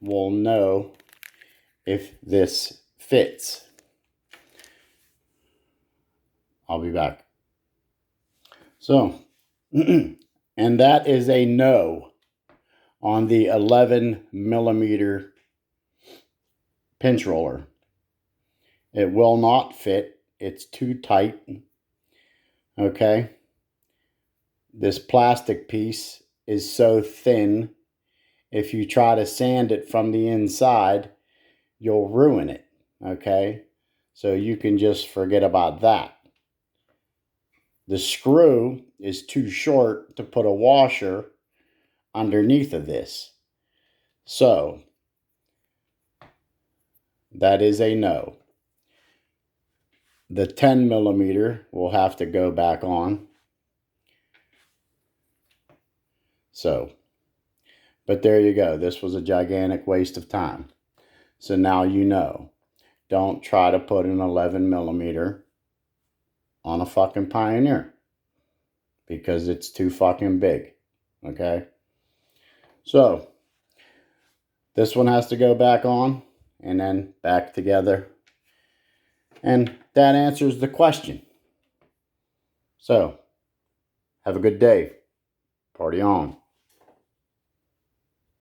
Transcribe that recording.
we'll know if this fits. I'll be back. So, and that is a no on the 11mm pinch roller. It will not fit. It's too tight. Okay. This plastic piece is so thin, if you try to sand it from the inside, you'll ruin it. Okay. So you can just forget about that. The screw is too short to put a washer underneath of this. So that is a no. The 10mm will have to go back on. So, but there you go. This was a gigantic waste of time. So now you know. Don't try to put an 11mm on a fucking Pioneer, because it's too fucking big. Okay? So, this one has to go back on and then back together. And that answers the question. So, have a good day. Party on.